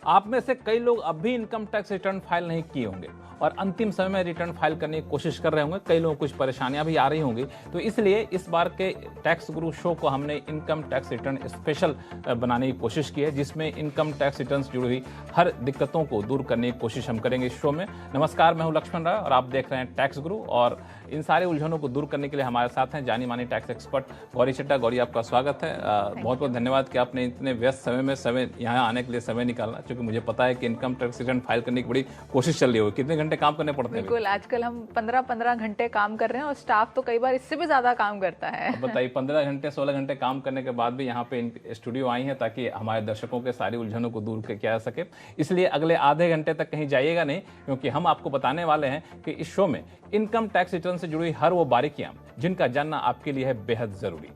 आप में से कई लोग अब भी इनकम टैक्स रिटर्न फाइल नहीं किए होंगे और अंतिम समय में रिटर्न फाइल करने की कोशिश कर रहे होंगे। कई लोगों को कुछ परेशानियां भी आ रही होंगी, तो इसलिए इस बार के टैक्स गुरु शो को हमने इनकम टैक्स रिटर्न स्पेशल बनाने की कोशिश की है, जिसमें इनकम टैक्स रिटर्न से जुड़ी हुई हर दिक्कतों को दूर करने की कोशिश हम करेंगे इस शो में। नमस्कार, मैं हूं लक्ष्मण राय और आप देख रहे हैं टैक्स गुरु, और इन सारे उलझनों को दूर करने के लिए हमारे साथ हैं जानी मानी टैक्स एक्सपर्ट गौरी चड्ढा। गौरी, आपका स्वागत है। बहुत बहुत धन्यवाद कि आपने इतने व्यस्त समय में यहाँ आने के लिए समय निकालना, क्योंकि मुझे पता है कि इनकम टैक्स रिटर्न फाइल करने की बड़ी कोशिश चल रही होगी। कितने घंटे काम करने पड़ते हैं? बिल्कुल, आजकल हम 15-15 घंटे काम कर रहे हैं और स्टाफ तो कई बार इससे भी ज्यादा काम करता है। बताइए, 15 घंटे 16 घंटे काम करने के बाद भी यहाँ पे स्टूडियो आई हैं ताकि हमारे दर्शकों के सारी उलझनों को दूर किया जा सके। इसलिए अगले आधे घंटे तक कहीं जाइएगा नहीं, क्योंकि हम आपको बताने वाले हैं कि इस शो में इनकम टैक्स रिटर्न से जुड़ी हर वो बारीकियां जिनका जानना आपके लिए है बेहद जरूरी।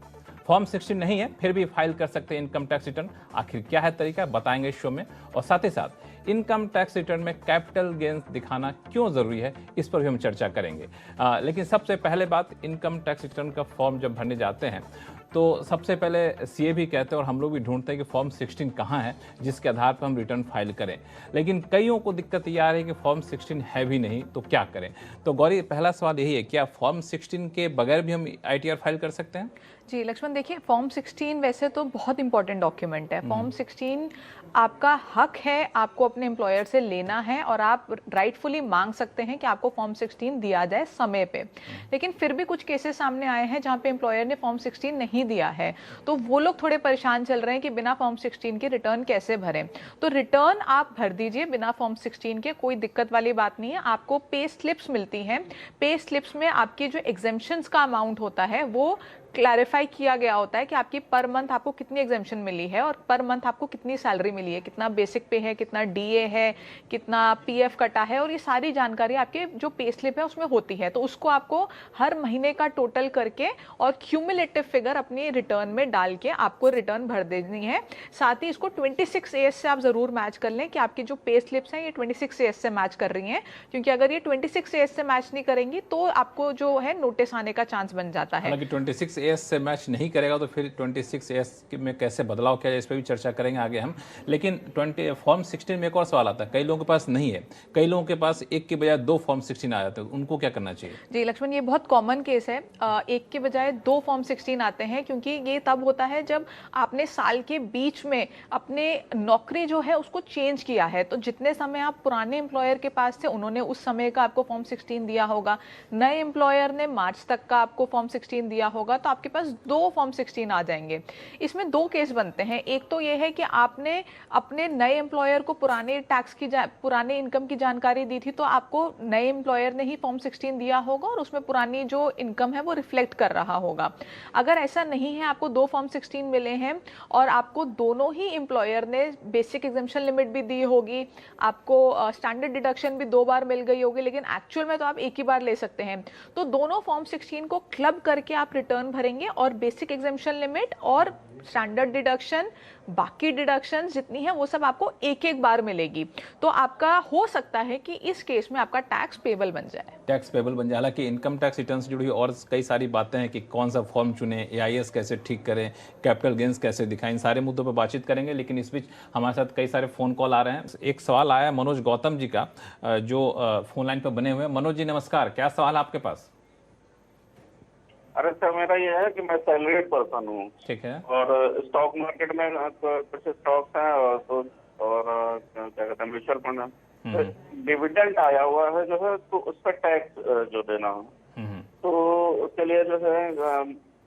फॉर्म 16 नहीं है फिर भी फाइल कर सकते हैं इनकम टैक्स रिटर्न। आखिर क्या है तरीका, बताएंगे इस शो में। और साथ ही साथ इनकम टैक्स रिटर्न में कैपिटल गेन्स दिखाना क्यों जरूरी है, इस पर भी हम चर्चा करेंगे। लेकिन सबसे पहले बात, इनकम टैक्स रिटर्न का फॉर्म जब भरने जाते हैं तो सबसे पहले सीए भी कहते हैं और हम लोग भी ढूंढते हैं कि फॉर्म 16 कहाँ है जिसके आधार पर हम रिटर्न फाइल करें। लेकिन कईयों को दिक्कत ये आ रही है कि फॉर्म 16 है भी नहीं, तो क्या करें। तो गौरी, पहला सवाल यही है, क्या फॉर्म 16 के बगैर भी हम आईटीआर फाइल कर सकते हैं? जी लक्ष्मण, देखिए फॉर्म 16 वैसे तो बहुत इंपॉर्टेंट डॉक्यूमेंट है। फॉर्म 16 आपका हक है, आपको अपने एम्प्लॉयर से लेना है और आप राइटफुली मांग सकते हैं कि आपको फॉर्म 16 दिया जाए समय पे। लेकिन फिर भी कुछ केसेस सामने आए हैं जहां पे एम्प्लॉयर ने फॉर्म 16 नहीं दिया है, तो वो लोग थोड़े परेशान चल रहे हैं कि बिना फॉर्म 16 के रिटर्न कैसे भरें। तो रिटर्न आप भर दीजिए बिना फॉर्म 16 के, कोई दिक्कत वाली बात नहीं है। आपको पे स्लिप्स मिलती हैं, पे स्लिप्स में आपकी जो एग्जेम्पशंस का अमाउंट होता है वो क्लैरिफाई किया गया होता है कि आपकी पर मंथ आपको कितनी एग्जेम्पशन मिली है और पर मंथ आपको कितनी सैलरी मिली है, कितना बेसिक पे है, कितना डीए है, कितना पीएफ कटा है, और ये सारी जानकारी आपके जो पे स्लिप है उसमें होती है। तो उसको आपको हर महीने का टोटल करके और क्यूमुलेटिव फिगर अपनी रिटर्न में डाल के आपको रिटर्न भर देनी है। साथ ही इसको 26 एएस से आप जरूर मैच कर लें कि आपकी जो पे स्लिप्स हैं ये 26 एएस से मैच कर रही हैं, क्योंकि अगर ये 26 एएस से मैच नहीं करेंगी तो आपको जो है नोटिस आने का चांस बन जाता है। 26 एएस से मैच नहीं करेगा तो फिर 26 एएस में कैसे बदलाव किया जाए, इस पर भी चर्चा करेंगे आगे हम। लेकिन फॉर्म 16 में एक और सवाल आता है, कई लोगों के पास नहीं है, कई लोगों के पास एक के बजाय 2 फॉर्म 16 आ जाते हैं, उनको क्या करना चाहिए? जी लक्ष्मण, ये बहुत कॉमन केस है। एक के बजाय 2 फॉर्म 16 आते हैं, क्योंकि ये तब होता है जब आपने साल के बीच में अपने नौकरी जो है उसको चेंज किया है। तो जितने समय आप पुराने एम्प्लॉयर के पास थे उन्होंने उस समय का आपको फॉर्म 16 दिया होगा, नए एम्प्लॉयर ने मार्च तक का आपको फॉर्म 16 दिया होगा, तो आपके पास 2 फॉर्म 16 आ जाएंगे। इसमें 2 केस बनते हैं। एक तो ये है कि आपने अपने नए एम्प्लॉयर को पुराने इनकम की जानकारी दी थी, तो आपको नए एम्प्लॉयर ने ही फॉर्म 16 दिया होगा और उसमें पुरानी जो इनकम है वो रिफ्लेक्ट कर रहा होगा। अगर ऐसा नहीं है, आपको 2 फॉर्म 16 मिले हैं और आपको दोनों ही एम्प्लॉयर ने बेसिक एग्जेम्पशन लिमिट भी दी होगी, आपको स्टैंडर्ड डिडक्शन भी 2 बार मिल गई होगी, लेकिन एक्चुअल में तो आप एक ही बार ले सकते हैं, तो दोनों फॉर्म 16 को क्लब करके आप रिटर्न भरेंगे और बेसिक एग्जेम्पशन लिमिट और स्टैंडर्ड डिडक्शन, बाकी डिडक्शंस जितनी है वो सब आपको एक एक बार मिलेगी। तो आपका हो सकता है कि इस केस में आपका टैक्स पेबल बन जाए। टैक्स पेबल बन जाए। हालांकि इनकम टैक्स रिटर्न से जुड़ी और कई सारी बातें हैं कि कौन सा फॉर्म चुने, एआईएस कैसे ठीक करें, कैपिटल गेन्स कैसे दिखाएं, इन सारे मुद्दों पर बातचीत करेंगे। लेकिन इस बीच हमारे साथ कई सारे फोन कॉल आ रहे हैं। एक सवाल आया मनोज गौतम जी का, जो फोन लाइन पर बने हुए हैं। मनोज जी नमस्कार, क्या सवाल आपके पास? अरे सर, मेरा ये है कि मैं सैलरीड पर्सन हूँ। ठीक है। और स्टॉक मार्केट में कुछ स्टॉक्स हैं और क्या कहते हैं म्यूचुअल फंड है। डिविडेंड आया हुआ है जो है, तो उस पर टैक्स जो देना है, तो उसके लिए जो है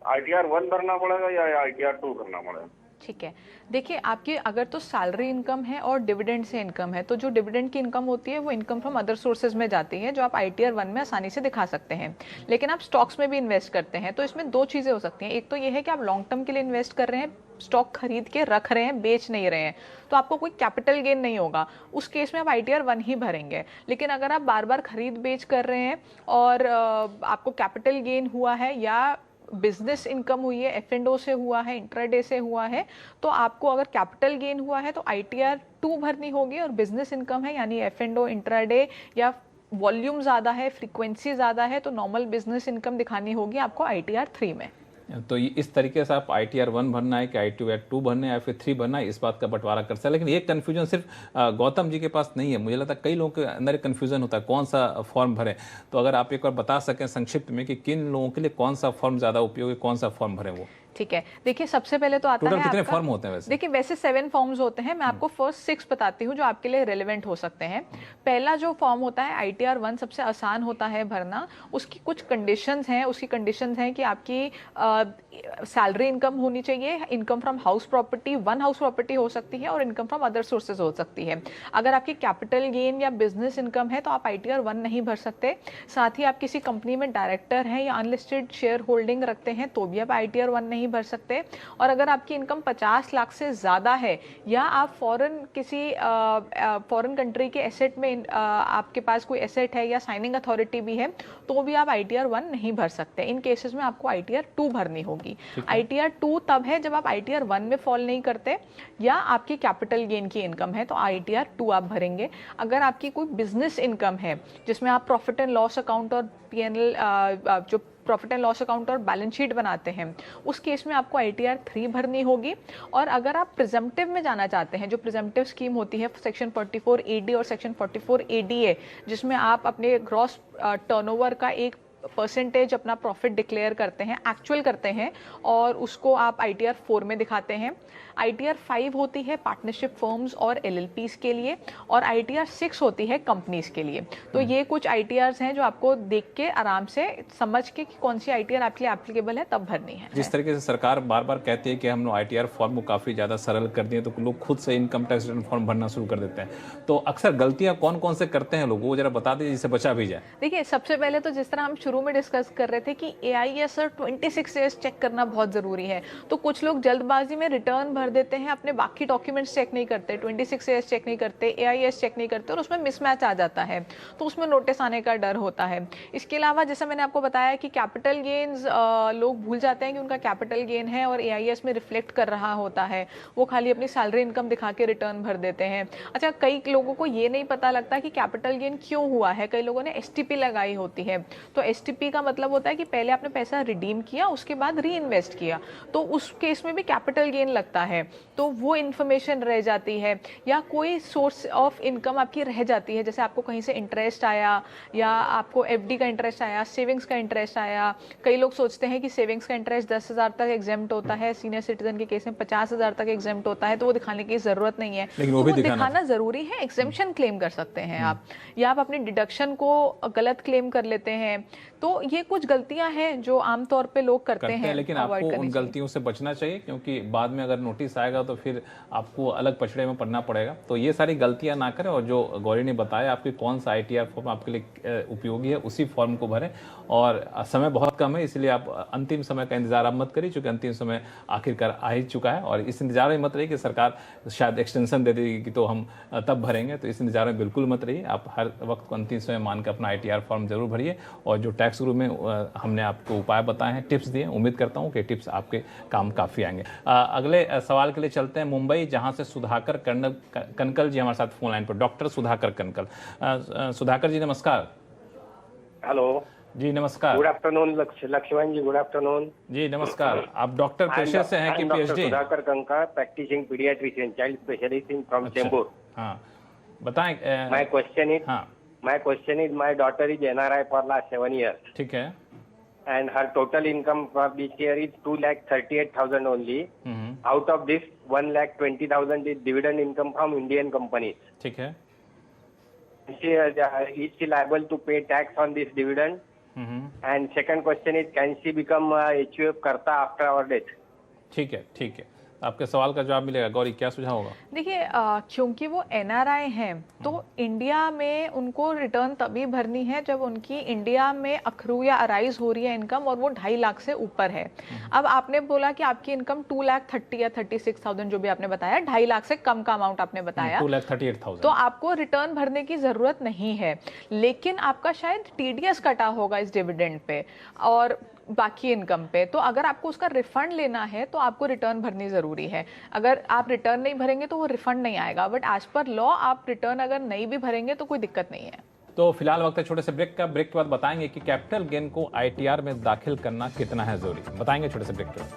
आईटीआर 1 भरना पड़ेगा या आईटीआर 2 भरना पड़ेगा? ठीक है, देखिए आपकी अगर तो सैलरी इनकम है और डिविडेंड से इनकम है, तो जो डिविडेंड की इनकम होती है वो इनकम फ्रॉम अदर सोर्सेज में जाती है, जो आप आईटीआर 1 में आसानी से दिखा सकते हैं। लेकिन आप स्टॉक्स में भी इन्वेस्ट करते हैं, तो इसमें 2 चीज़ें हो सकती हैं। एक तो ये है कि आप लॉन्ग टर्म के लिए इन्वेस्ट कर रहे हैं, स्टॉक खरीद के रख रहे हैं, बेच नहीं रहे हैं, तो आपको कोई कैपिटल गेन नहीं होगा। उस केस में आप आईटीआर 1 ही भरेंगे। लेकिन अगर आप बार बार खरीद बेच कर रहे हैं और आपको कैपिटल गेन हुआ है या बिजनेस इनकम हुई है, एफ&ओ से हुआ है, इंट्राडे से हुआ है, तो आपको अगर कैपिटल गेन हुआ है तो आईटीआर 2 भरनी होगी, और बिजनेस इनकम है यानी एफ&ओ, इंट्राडे या वॉल्यूम ज़्यादा है, फ्रीक्वेंसी ज़्यादा है, तो नॉर्मल बिजनेस इनकम दिखानी होगी आपको आईटीआर 3 में। तो इस तरीके से आप ITR 1 भरना है कि ITR 2 भरना है या फिर 3 भरना है, इस बात का बंटवारा कर सकते हैं। लेकिन ये कन्फ्यूजन सिर्फ गौतम जी के पास नहीं है, मुझे लगता है कई लोगों के अंदर कन्फ्यूजन होता है कौन सा फॉर्म भरें। तो अगर आप एक बार बता सकें संक्षिप्त में कि किन लोगों के लिए कौन सा फॉर्म ज़्यादा उपयोगी, कौन सा फॉर्म भरें वो। ठीक है, देखिए सबसे पहले तो आता टोटल है कितने आपका, फॉर्म होते हैं वैसे? देखिए वैसे 7 फॉर्म्स होते हैं, मैं आपको फर्स्ट 6 बताती हूँ जो आपके लिए रेलेवेंट हो सकते हैं। पहला जो फॉर्म होता है ITR 1 सबसे आसान होता है भरना। उसकी कुछ कंडीशंस हैं, उसकी कंडीशंस हैं कि आपकी सैलरी इनकम होनी चाहिए, income from house property, 1 house property हो सकती है और इनकम फ्रॉम अदर सोर्सेज हो सकती है। अगर आपकी कैपिटल गेन या बिजनेस इनकम है तो आप ITR 1 नहीं भर सकते। साथ ही आप किसी कंपनी में डायरेक्टर हैं या अनलिस्टेड शेयर होल्डिंग रखते हैं तो भी आप ITR 1 नहीं भर सकते। और अगर आपकी इनकम 50 लाख से ज़्यादा है या आप फॉरेन कंट्री के एसेट में आपके पास कोई एसेट है या साइनिंग अथॉरिटी भी है तो भी आप ITR 1 नहीं भर सकते। इन केसेस में आपको ITR 2 भरनी होगी। ITR 2 तब है जब आप ITR 1 में फॉल नहीं करते या आपकी कैपिटल गेन की इनकम है तो ITR 2 आप भरेंगे। अगर आपकी कोई बिजनेस इनकम है जिसमें आप प्रॉफिट एंड लॉस अकाउंट और PNL जो प्रॉफिट एंड लॉस अकाउंट और बैलेंस शीट बनाते हैं उस केस में आपको ITR 3 भरनी होगी। और अगर आप प्रिजम्पटिव में जाना चाहते हैं, जो प्रिजम्पटिव स्कीम होती है सेक्शन 44AD और सेक्शन 44ADA, जिसमें आप अपने ग्रॉस टर्नओवर का एक परसेंटेज अपना प्रॉफिट डिक्लेयर करते हैं, एक्चुअल करते हैं और उसको आप ITR 4 में दिखाते हैं। ITR 5 होती है पार्टनरशिप फर्म्स और LLPs के लिए और ITR 6 होती है कंपनीज के लिए। तो ये कुछ ITRs हैं जो आपको देख के आराम से समझ के कि कौन सी ITR आपके लिए एप्लीकेबल है तब भरनी है। जिस तरीके से सरकार बार बार कहती है कि हम लोग ITR फॉर्म को काफ़ी ज़्यादा सरल कर दिए तो लोग खुद से इनकम टैक्स रिटर्न फॉर्म भरना शुरू कर देते हैं, तो अक्सर गलतियां कौन कौन से करते हैं लोग, वो जरा बता दीजिए जिससे बचा भी जाए। देखिए सबसे पहले तो जिस तरह हम शुरू में डिस्कस कर रहे थे कि AIS और 26 ईयर्स चेक करना बहुत ज़रूरी है, तो कुछ लोग जल्दबाजी में रिटर्न भर देते हैं, अपने बाकी डॉक्यूमेंट्स चेक नहीं करते, 26 ईयर्स चेक नहीं करते, AIS चेक नहीं करते और उसमें मिसमैच आ जाता है तो उसमें नोटिस आने का डर होता है। इसके अलावा जैसे मैंने आपको बताया कि कैपिटल गेन्स लोग भूल जाते हैं कि उनका कैपिटल गेन है और AIS में रिफ्लेक्ट कर रहा होता है, वो खाली अपनी सैलरी इनकम दिखा के रिटर्न भर देते हैं। अच्छा, कई लोगों को ये नहीं पता लगता कि कैपिटल गेन क्यों हुआ है। कई लोगों ने STP लगाई होती है, तो STP का मतलब होता है कि पहले आपने पैसा रिडीम किया उसके बाद री इन्वेस्ट किया, तो उस केस में भी कैपिटल गेन लगता है, तो वो इन्फॉर्मेशन रह जाती है। या कोई सोर्स ऑफ इनकम आपकी रह जाती है, जैसे आपको कहीं से इंटरेस्ट आया या आपको FD का इंटरेस्ट आया, सेविंग्स का इंटरेस्ट आया। कई लोग सोचते हैं कि सेविंग्स का इंटरेस्ट 10,000 तक एग्जेम्प्ट होता है, सीनियर सिटीजन के केस में 50,000 तक एग्जेम्प्ट होता है, तो वो दिखाने की जरूरत नहीं है, लेकिन वो भी दिखाना जरूरी है। एग्जेम्पशन क्लेम कर सकते हैं आप, या आप अपनी डिडक्शन को गलत क्लेम कर लेते हैं। तो ये कुछ गलतियां हैं जो आमतौर पे लोग करते हैं, लेकिन आपको उन गलतियों से बचना चाहिए क्योंकि बाद में अगर नोटिस आएगा तो फिर आपको अलग पछड़े में पड़ना पड़ेगा। तो ये सारी गलतियां ना करें और जो गौरी ने बताया आपकी कौन सा ITR फॉर्म आपके लिए उपयोगी है उसी फॉर्म को भरें। और समय बहुत कम है इसलिए आप अंतिम समय का इंतजार आप मत करिए, क्योंकि अंतिम समय आखिरकार आ ही चुका है और इस इंतजार में मत रहिए कि सरकार शायद एक्सटेंशन दे देगी कि तो हम तब भरेंगे, तो इस इंतजार में बिल्कुल मत रहिए। आप हर वक्त को अंतिम समय मान कर अपना ITR फॉर्म जरूर भरिए। और जो टैक्स गुरु में हमने आपको उपाय बताए हैं, टिप्स दिए, उम्मीद करता हूं कि टिप्स आपके काम काफ़ी आएंगे। अगले सवाल के लिए चलते हैं मुंबई, जहां से सुधाकर कनकल जी हमारे साथ फोन लाइन पर। डॉक्टर सुधाकर कनकल। सुधाकर जी नमस्कार। हेलो जी नमस्कार। गुड आफ्टरनून लक्ष्मण जी, गुड आफ्टरनून जी नमस्कार। आप डॉक्टर पेशे से हैं कि PhD? Sudhakar Kankar, practising paediatrician, child specialist in from Chembur. हाँ बताएं। माय क्वेश्चन इज, हाँ my daughter is NRI for last 7 years. ठीक है। And her total income for this year is 2,38,000 only. Out of this, 1,20,000 is dividend income from Indian companies. ठीक है। Is she liable to pay tax on this dividend? And second question is, can she become HUF karta after our death? ठीक है, ठीक है, आपके सवाल का जवाब मिलेगा। गौरी क्या सुझाव होगा? देखिए क्योंकि वो NRI हैं तो इंडिया में उनको रिटर्न तभी भरनी है जब उनकी इंडिया में अखरू या अराइज हो रही है इनकम और वो 2.5 लाख से ऊपर है। अब आपने बोला कि आपकी इनकम 2,30,000 या 36,000 जो भी आपने बताया, 2.5 लाख से कम का अमाउंट आपने बताया, 2,38,000, तो आपको रिटर्न भरने की जरूरत नहीं है। लेकिन आपका शायद TDS कटा होगा इस डिविडेंड पे और बाकी इनकम पे, तो अगर आपको उसका रिफंड लेना है तो आपको रिटर्न भरनी जरूरी है। अगर आप रिटर्न नहीं भरेंगे तो वो रिफंड नहीं आएगा, बट एज पर लॉ आप रिटर्न अगर नहीं भी भरेंगे तो कोई दिक्कत नहीं है। तो फिलहाल वक्त है छोटे से ब्रेक का। ब्रेक के बाद बताएंगे कि कैपिटल गेन को आईटीआर में दाखिल करना कितना है जरूरी, बताएंगे छोटे से ब्रेक के बाद।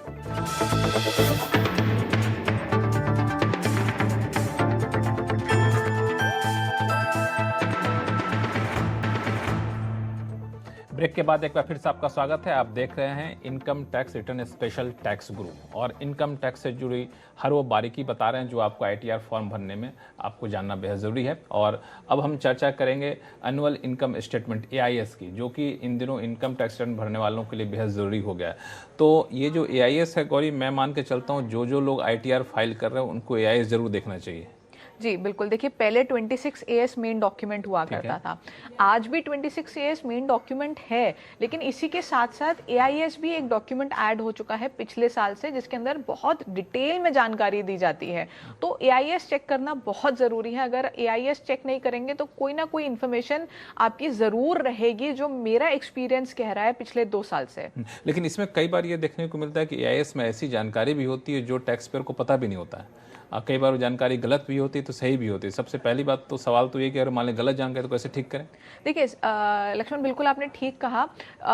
ब्रेक के बाद एक बार फिर से आपका स्वागत है। आप देख रहे हैं income tax return special tax गुरु, और इनकम टैक्स से जुड़ी हर वो बारीकी बता रहे हैं जो आपको आईटीआर फॉर्म भरने में आपको जानना बेहद ज़रूरी है। और अब हम चर्चा करेंगे एनुअल इनकम स्टेटमेंट एआईएस की, जो कि इन दिनों इनकम टैक्स रिटर्न भरने वालों के लिए बेहद ज़रूरी हो गया है। तो ये जो एआईएस है गौरी, मैं मान के चलता हूँ जो लोग आईटीआर फाइल कर रहे हैं उनको एआईएस जरूर देखना चाहिए। जी बिल्कुल, देखिए पहले 26AS मेन डॉक्यूमेंट हुआ करता था, आज भी 26AS मेन डॉक्यूमेंट है, लेकिन इसी के साथ साथ AIS भी एक डॉक्यूमेंट ऐड हो चुका है पिछले साल से, जिसके अंदर बहुत डिटेल में जानकारी दी जाती है। तो AIS चेक करना बहुत ज़रूरी है। अगर AIS चेक नहीं करेंगे तो कोई ना कोई इन्फॉर्मेशन आपकी ज़रूर रहेगी, जो मेरा एक्सपीरियंस कह रहा है पिछले 2 साल से। लेकिन इसमें कई बार ये देखने को मिलता है कि AIS में ऐसी जानकारी भी होती है जो टैक्स पेयर को पता भी नहीं होता है। कई बार वो जानकारी गलत भी होती है तो सही भी होती है। सबसे पहली बात तो सवाल तो ये कि अगर मान लें गलत जानकारी तो कैसे ठीक करें? देखिए लक्ष्मण, बिल्कुल आपने ठीक कहा,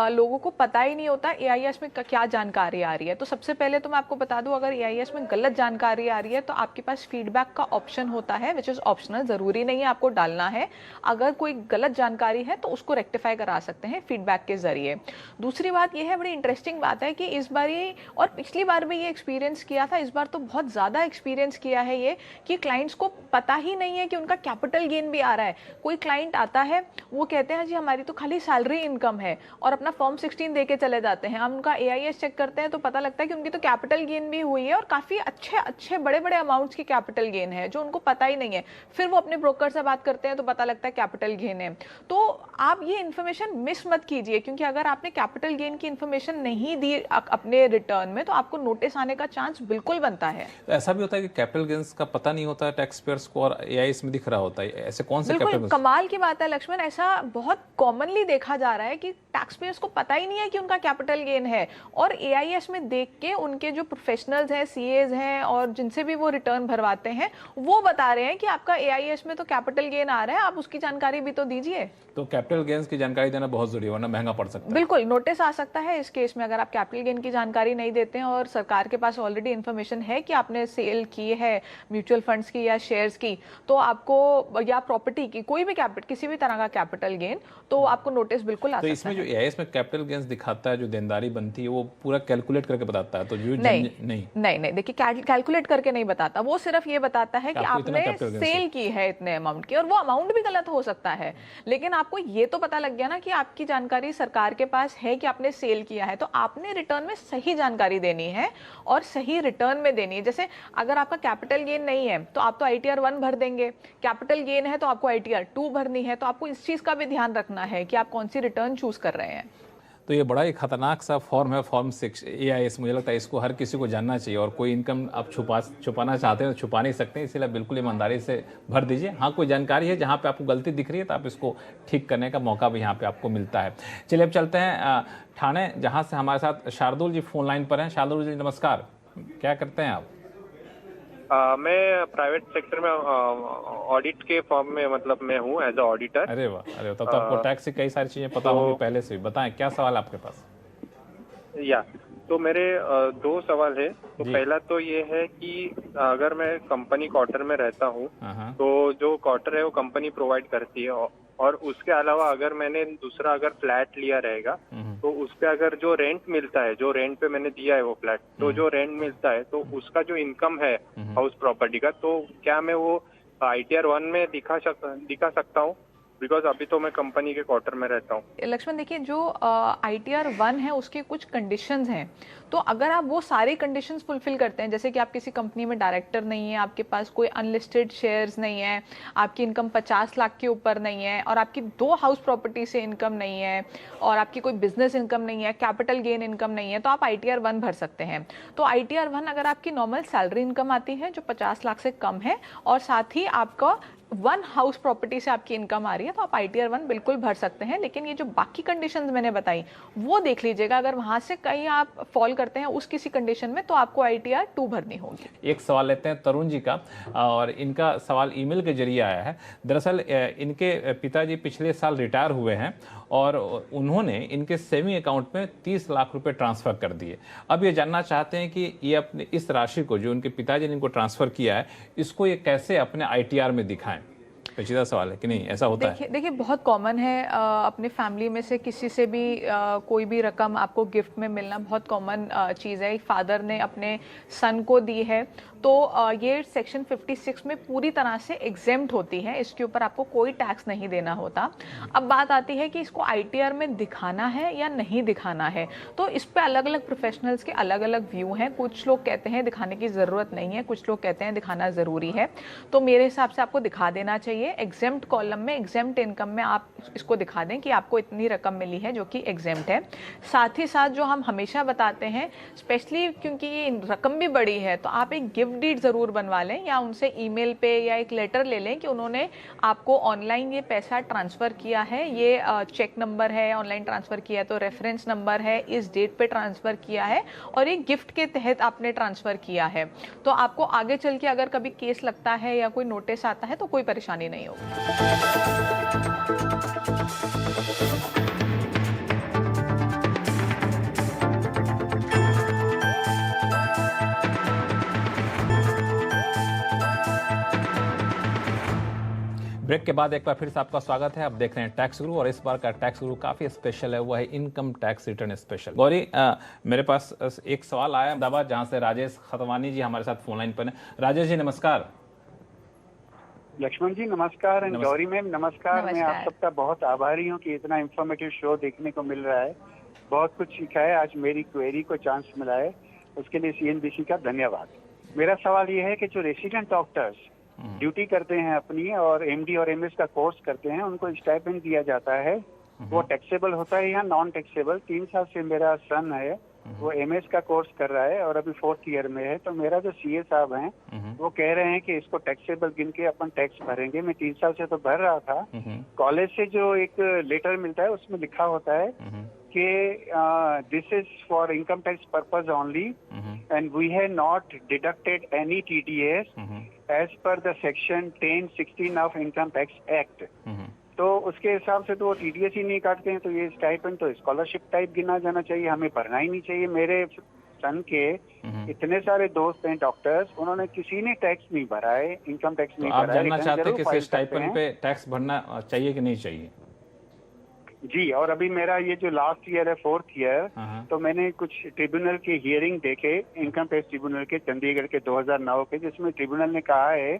लोगों को पता ही नहीं होता AIS में क्या जानकारी आ रही है। तो सबसे पहले तो मैं आपको बता दूं, अगर AIS में गलत जानकारी आ रही है तो आपके पास फीडबैक का ऑप्शन होता है, विच इज़ ऑप्शनल, ज़रूरी नहीं है आपको डालना है। अगर कोई गलत जानकारी है तो उसको रेक्टिफाई करा सकते हैं फीडबैक के जरिए। दूसरी बात यह है, बड़ी इंटरेस्टिंग बात है कि इस बार ये, और पिछली बार भी ये एक्सपीरियंस किया था, इस बार तो बहुत ज़्यादा एक्सपीरियंस किया है ये, कि क्लाइंट्स को पता ही नहीं है कि उनका कैपिटल गेन भी आ रहा है। कोई क्लाइंट आता है, वो कहते हैं जी हमारी तो खाली सैलरी इनकम है, और अपना फॉर्म 16 दे के चले जाते हैं। हम उनका AIS चेक करते हैं तो पता लगता है कि उनकी तो कैपिटल गेन भी हुई है, और काफ़ी अच्छे बड़े बड़े अमाउंट्स की कैपिटल गेन है जो उनको पता ही नहीं है। फिर वो अपने ब्रोकर से बात करते हैं तो पता लगता है कैपिटल गेन है। तो आप ये इन्फॉर्मेशन मिस मत कीजिए, क्योंकि अगर आपने कैपिटल गेन की इन्फॉर्मेशन नहीं दी अपने रिटर्न में तो आपको नोटिस आने का चांस बिल्कुल बनता है। ऐसा भी होता है कि कैपिटल गेन्स का पता नहीं होता है टैक्स पेयर्स को और AIS में दिख रहा होता है, ऐसे कौन से बिल्कुल कमाल की बात है लक्ष्मण, ऐसा बहुत कॉमनली देखा जा रहा है कि टैक्स पेयर्स को पता ही नहीं है कि उनका कैपिटल गेन है, और AIS में देख के उनके जो प्रोफेशनल्स हैं, CAs हैं, और जिनसे भी वो रिटर्न भरवाते हैं, वो बता रहे हैं कि आपका AIS में तो कैपिटल गेन आ रहा है, आप उसकी जानकारी भी तो दीजिए। तो कैपिटल गेन्स की जानकारी देना बहुत जरूरी है, वरना महंगा पड़ सकता है। बिल्कुल, नोटिस आ सकता है इस केस में। अगर आप कैपिटल गेन की जानकारी नहीं देते हैं और सरकार के पास ऑलरेडी इन्फॉर्मेशन है कि आपने सेल की है म्यूचुअल फंड्स की या शेयर्स की, तो आपको, या प्रॉपर्टी की, कोई भी कैपिटल, किसी भी तरह का कैपिटल गेन, तो आपको नोटिस बिल्कुल आ सकता है। तो इसमें जो AIS में कैपिटल गेन्स दिखाता है, जो देनदारी बनती है, वो पूरा कैलकुलेट करके बताता है? तो जो नहीं, देखिए कैलकुलेट करके नहीं बताता, वो सिर्फ ये बताता है कि आपने सेल की है इतने अमाउंट की, और वो अमाउंट भी गलत हो सकता है, लेकिन आपको ये तो पता लग गया ना कि आपकी जानकारी सरकार के पास है कि आपने सेल किया है। तो आपने रिटर्न में सही जानकारी देनी है और सही रिटर्न में देनी है। जैसे अगर आपका कैपिटल गेन नहीं है तो आप तो ITR 1 भर देंगे, कैपिटल गेन है तो आपको ITR 2 भरनी है। तो आपको इस चीज का भी ध्यान रखना है कि आप कौन सी रिटर्न चूज कर रहे हैं। तो ये बड़ा ही खतरनाक सा फॉर्म है, फॉर्म 6 AIS। मुझे लगता है इसको हर किसी को जानना चाहिए, और कोई इनकम आप छुपाना चाहते हैं तो छुपा नहीं सकते, इसलिए बिल्कुल ईमानदारी से भर दीजिए। हाँ, कोई जानकारी है जहाँ पे आपको गलती दिख रही है तो आप इसको ठीक करने का मौका भी यहाँ पे आपको मिलता है। चलिए अब चलते हैं ठाणे, जहाँ से हमारे साथ शार्दुल जी फोन लाइन पर हैं। शार्दुल जी नमस्कार, क्या करते हैं आप? मैं प्राइवेट सेक्टर में ऑडिट के फॉर्म में, मतलब मैं हूँ एज अ ऑडिटर। अरे वाह, अरे तब तो आपको टैक्स की कई सारी चीजें पता होंगी पहले से। बताएं क्या सवाल आपके पास? तो मेरे 2 सवाल है। तो पहला तो ये है कि अगर मैं कंपनी क्वार्टर में रहता हूँ तो जो क्वार्टर है वो कंपनी प्रोवाइड करती है, और उसके अलावा अगर मैंने दूसरा अगर फ्लैट लिया रहेगा तो उस पे अगर जो रेंट मिलता है, जो रेंट पे मैंने दिया है वो फ्लैट, तो जो रेंट मिलता है तो उसका जो इनकम है हाउस प्रॉपर्टी का, तो क्या मैं वो ITR 1 में दिखा सकता हूँ? बिकॉज अभी तो मैं कंपनी के क्वार्टर में रहता हूँ। लक्ष्मण, देखिए जो ITR 1 है उसके कुछ कंडीशंस हैं, तो अगर आप वो सारे कंडीशंस फुलफिल करते हैं, जैसे कि आप किसी कंपनी में डायरेक्टर नहीं है, आपके पास कोई अनलिस्टेड शेयर्स नहीं है, आपकी इनकम 50 लाख के ऊपर नहीं है, और आपकी 2 हाउस प्रॉपर्टी से इनकम नहीं है, और आपकी कोई बिजनेस इनकम नहीं है, कैपिटल गेन इनकम नहीं है, तो आप ITR 1 भर सकते हैं। तो ITR 1 अगर आपकी नॉर्मल सैलरी इनकम आती है जो 50 लाख से कम है, और साथ ही आपका वन हाउस प्रॉपर्टी से आपकी इनकम आ रही है तो आप ITR 1 बिल्कुल भर सकते हैं, लेकिन ये जो बाकी कंडीशंस मैंने बताई वो देख लीजिएगा। अगर वहां से कहीं आप फॉल करते हैं उस किसी कंडीशन में तो आपको ITR 2 भरनी होगी। एक सवाल लेते हैं तरुण जी का, और इनका सवाल ईमेल के जरिए आया है। दरअसल इनके पिताजी पिछले साल रिटायर हुए हैं और उन्होंने इनके सेविंग अकाउंट में 30 लाख रुपए ट्रांसफर कर दिए। अब ये जानना चाहते हैं कि ये अपने इस राशि को जो उनके पिताजी ने इनको ट्रांसफर किया है, इसको ये कैसे अपने ITR में दिखाएं। पेचीदा सवाल है कि नहीं, ऐसा होता है? देखिए बहुत कॉमन है, अपने फैमिली में से किसी से भी कोई भी रकम आपको गिफ्ट में मिलना बहुत कॉमन चीज़ है। फादर ने अपने सन को दी है तो ये सेक्शन 56 में पूरी तरह से एग्जेम्प्ट होती है, इसके ऊपर आपको कोई टैक्स नहीं देना होता। अब बात आती है कि इसको ITR में दिखाना है या नहीं दिखाना है, तो इस पे अलग अलग प्रोफेशनल्स के अलग अलग व्यू हैं। कुछ लोग कहते हैं दिखाने की ज़रूरत नहीं है, कुछ लोग कहते हैं दिखाना ज़रूरी है। तो मेरे हिसाब से आपको दिखा देना चाहिए। एग्जेम्प्ट कॉलम में एग्जेम्प्ट इनकम में आप इसको दिखा दें कि आपको इतनी रकम मिली है जो कि एग्जेम्प्ट है। साथ ही साथ जो हम हमेशा बताते हैं, स्पेशली क्योंकि ये रकम भी बड़ी है, तो आप एक गिफ्ट डीड ज़रूर बनवा लें या उनसे ईमेल पे या एक लेटर ले लें कि उन्होंने आपको ऑनलाइन ये पैसा ट्रांसफ़र किया है, ये चेक नंबर है, ऑनलाइन ट्रांसफ़र किया है तो रेफरेंस नंबर है, इस डेट पे ट्रांसफ़र किया है और एक गिफ्ट के तहत आपने ट्रांसफ़र किया है। तो आपको आगे चल के अगर कभी केस लगता है या कोई नोटिस आता है तो कोई परेशानी नहीं होगी। ब्रेक के बाद एक बार फिर से आपका स्वागत है। आप देख रहे हैं टैक्स गुरु, और इस बार का टैक्स गुरु काफी स्पेशल है, वो है income tax return special. Gauri, मेरे पास एक सवाल आया अहमदाबाद, जहां से राजेश खतवानी जी हमारे साथ फोन लाइन पर हैं। राजेश जी नमस्कार। लक्ष्मण जी नमस्कार, एंड गौरी मैम नमस्कार। मैं आप सबका बहुत आभारी हूँ कि इतना इंफॉर्मेटिव शो देखने को मिल रहा है। बहुत कुछ सीखा है, आज मेरी क्वेरी को चांस मिला है, उसके लिए CNBC का धन्यवाद। मेरा सवाल ये है कि जो रेसिडेंट डॉक्टर्स ड्यूटी करते हैं अपनी और MD और MS का कोर्स करते हैं, उनको स्टाइपेंड दिया जाता है, वो टैक्सेबल होता है या नॉन टैक्सेबल? 3 साल से मेरा सन है, वो MS का कोर्स कर रहा है और अभी 4th ईयर में है। तो मेरा जो CA साहब हैं वो कह रहे हैं कि इसको टैक्सेबल गिन के अपन टैक्स भरेंगे। मैं 3 साल से तो भर रहा था। कॉलेज से जो एक लेटर मिलता है उसमें लिखा होता है कि this is for income tax purpose only and we have not deducted any TDS as per the section 1016 of income tax act. तो उसके हिसाब से तो वो TDS ही नहीं काटते हैं, तो ये स्टाइपेंड तो स्कॉलरशिप टाइप गिना जाना चाहिए, हमें भरना ही नहीं चाहिए। मेरे सन के इतने सारे दोस्त हैं डॉक्टर्स, उन्होंने किसी ने टैक्स नहीं भरा है, इनकम टैक्स नहीं भरा है। आप जानना चाहते हैं कि स्टाइपेंड पे टैक्स भरना चाहिए कि नहीं चाहिए? जी, और अभी मेरा ये जो लास्ट ईयर है 4th ईयर, तो मैंने कुछ ट्रिब्यूनल के हियरिंग देखे, इनकम टैक्स ट्रिब्यूनल के चंडीगढ़ के 2009 के, जिसमें ट्रिब्यूनल ने कहा है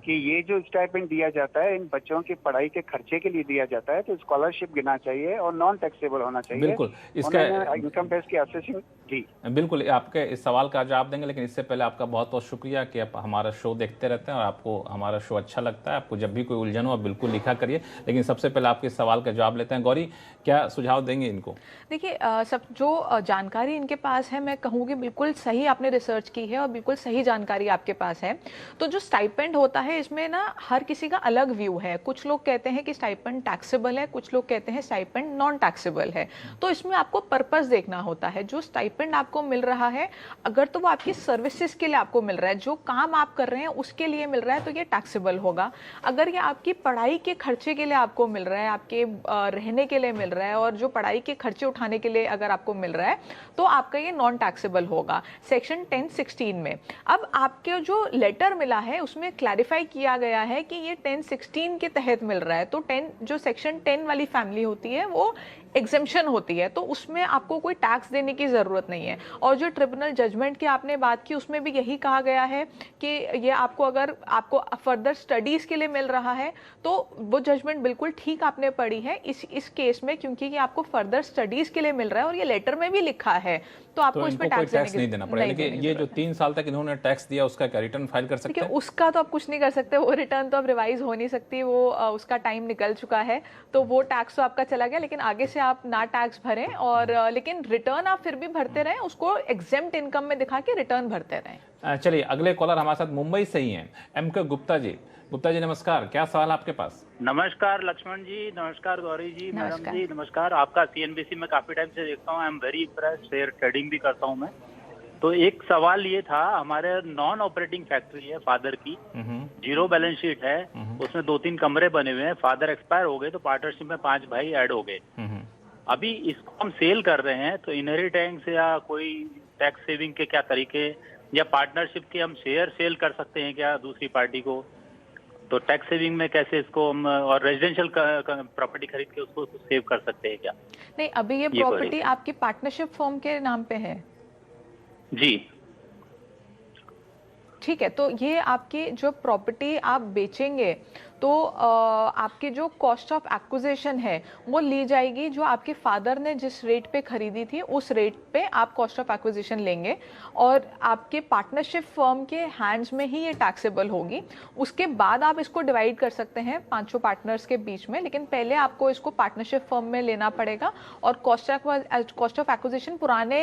कि ये जो स्टाइपेंड दिया जाता है इन बच्चों की पढ़ाई के खर्चे के लिए दिया जाता है, तो स्कॉलरशिप गिना चाहिए और नॉन टैक्सेबल होना चाहिए। बिल्कुल, इसका इनकम टैक्स की असेसिंग। जी बिल्कुल, आपके इस सवाल का जवाब देंगे, लेकिन इससे पहले आपका बहुत बहुत शुक्रिया कि आप हमारा शो देखते रहते हैं और आपको हमारा शो अच्छा लगता है। आपको जब भी कोई उलझन हो आप बिल्कुल लिखा करिए, लेकिन सबसे पहले आपके सवाल का जवाब लेते हैं। गौरी, क्या सुझाव देंगे इनको? देखिए, सब जो जानकारी इनके पास है, मैं कहूँगी बिल्कुल सही आपने रिसर्च की है और बिल्कुल सही जानकारी आपके पास है। तो जो स्टाइपेंड होता है इसमें ना हर किसी का अलग व्यू है। कुछ लोग कहते हैं कि स्टाइपेंड टैक्सेबल है, कुछ लोग कहते हैं स्टाइपेंड नॉन टैक्सेबल है। तो इसमें आपको पर्पस देखना होता है। जो स्टाइपेंड आपको मिल रहा है, अगर तो वो आपकी सर्विसेज के लिए आपको मिल रहा है, जो काम आप कर रहे हैं उसके लिए मिल रहा है, तो ये टैक्सेबल होगा। अगर ये आपकी पढ़ाई के खर्चे के लिए आपको मिल रहा है, आपके रहने के लिए मिल रहा है और जो पढ़ाई के खर्चे उठाने के लिए अगर आपको मिल रहा है, तो आपका ये नॉन टैक्सेबल होगा सेक्शन 1016 में। अब आपके जो लेटर मिला है उसमें क्लैरिफाई किया गया है कि ये 1016 के तहत मिल रहा है। तो 10 जो सेक्शन 10 वाली फैमिली होती है वो एग्जेम्पशन होती है, तो उसमें आपको कोई टैक्स देने की ज़रूरत नहीं है। और जो ट्रिब्यूनल जजमेंट की आपने बात की उसमें भी यही कहा गया है कि ये आपको अगर आपको फर्दर स्टडीज़ के लिए मिल रहा है तो वो जजमेंट बिल्कुल ठीक आपने पढ़ी है इस केस में, क्योंकि ये आपको फर्दर स्टडीज़ के लिए मिल रहा है और ये लेटर में भी लिखा है, तो आपको इस पर टैक्स नहीं देना पड़ेगा। लेकिन ये जो 3 साल तक इन्होंने टैक्स दिया उसका क्या रिटर्न फाइल कर सकते हैं? उसका तो आप कुछ नहीं कर सकते, वो रिटर्न तो अब रिवाइज हो नहीं सकती, वो उसका टाइम निकल चुका है, तो वो टैक्स तो आपका चला गया। लेकिन आगे से से आप ना टैक्स भरें, और लेकिन रिटर्न आप फिर भी भरते रहें, उसको एग्जेम्प्ट इनकम में दिखा के रिटर्न भरते रहें। चलिए अगले कॉलर हमारे साथ मुंबई से ही हैं, M.K. गुप्ता जी। गुप्ता जी नमस्कार, क्या सवाल आपके पास? नमस्कार लक्ष्मण जी, नमस्कार गौरी जी, मैडम जी नमस्कार। आपका CNBC में काफी टाइम से देखता हूँ, I am very impressed, share trading भी करता हूँ मैं। तो एक सवाल ये था, हमारे नॉन ऑपरेटिंग फैक्ट्री है फादर की, जीरो बैलेंस शीट है, उसमें 2-3 कमरे बने हुए हैं, फादर एक्सपायर हो गए तो पार्टनरशिप में 5 भाई ऐड हो गए। अभी इसको हम सेल कर रहे हैं तो इनहेरिटेंस या कोई टैक्स सेविंग के क्या तरीके, या पार्टनरशिप के हम शेयर सेल कर सकते हैं क्या दूसरी पार्टी को? तो टैक्स सेविंग में कैसे इसको हम, और रेजिडेंशियल प्रॉपर्टी खरीद के उसको सेव कर सकते हैं क्या? नहीं, अभी ये प्रॉपर्टी आपकी पार्टनरशिप फर्म के नाम पे है जी। ठीक है, तो ये आपकी जो प्रॉपर्टी आप बेचेंगे तो आपकी जो कॉस्ट ऑफ एक्विजिशन है वो ली जाएगी, जो आपके फादर ने जिस रेट पे खरीदी थी उस रेट पे आप कॉस्ट ऑफ एक्विजिशन लेंगे, और आपके पार्टनरशिप फर्म के हैंड्स में ही ये टैक्सेबल होगी। उसके बाद आप इसको डिवाइड कर सकते हैं 5 पार्टनर्स के बीच में, लेकिन पहले आपको इसको पार्टनरशिप फर्म में लेना पड़ेगा, और कॉस्ट ऑफ एक्विजिशन पुराने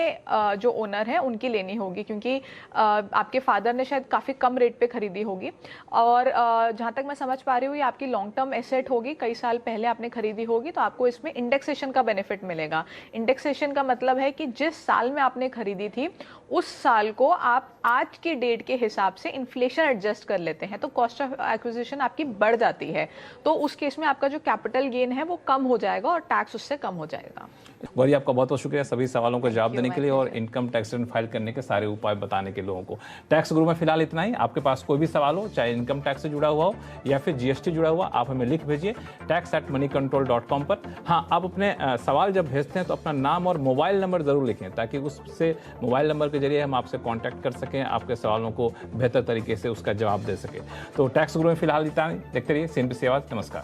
जो ओनर हैं उनकी लेनी होगी, क्योंकि आपके फादर ने शायद काफ़ी कम रेट पे खरीदी होगी। और जहाँ तक मैं समझ पा रही हुई आपकी लॉन्ग टर्म एसेट होगी, कई साल पहले आपने खरीदी होगी, तो आपको इसमें इंडेक्सेशन का बेनिफिट मिलेगा। इंडेक्सेशन का मतलब है कि जिस साल में आपने खरीदी थी उस साल को आप आज की डेट के हिसाब से इन्फ्लेशन एडजस्ट कर लेते हैं, तो कॉस्ट ऑफ एक्विजिशन आपकी बढ़ जाती है, तो उस केस में आपका जो कैपिटल गेन है वो कम हो जाएगा और टैक्स उससे कम हो जाएगा। गौरी आपका बहुत बहुत शुक्रिया सभी सवालों का जवाब देने के लिए और इनकम टैक्स रिटर्न फाइल करने के सारे उपाय बताने के लोगों को। टैक्स गुरु में फिलहाल इतना ही। आपके पास कोई भी सवाल हो, चाहे इनकम टैक्स से जुड़ा हुआ हो या फिर GST जुड़ा हुआ, आप हमें लिख भेजिए tax@moneycontrol.com पर। हाँ, आप अपने सवाल जब भेजते हैं तो अपना नाम और मोबाइल नंबर जरूर लिखें, ताकि उससे मोबाइल नंबर के जरिए हम आपसे कॉन्टैक्ट कर सकें, आपके सवालों को बेहतर तरीके से उसका जवाब दे सकें। तो टैक्स गुरु में फिलहाल इतना ही। देखते रहिए CNBC आवाज़। नमस्कार।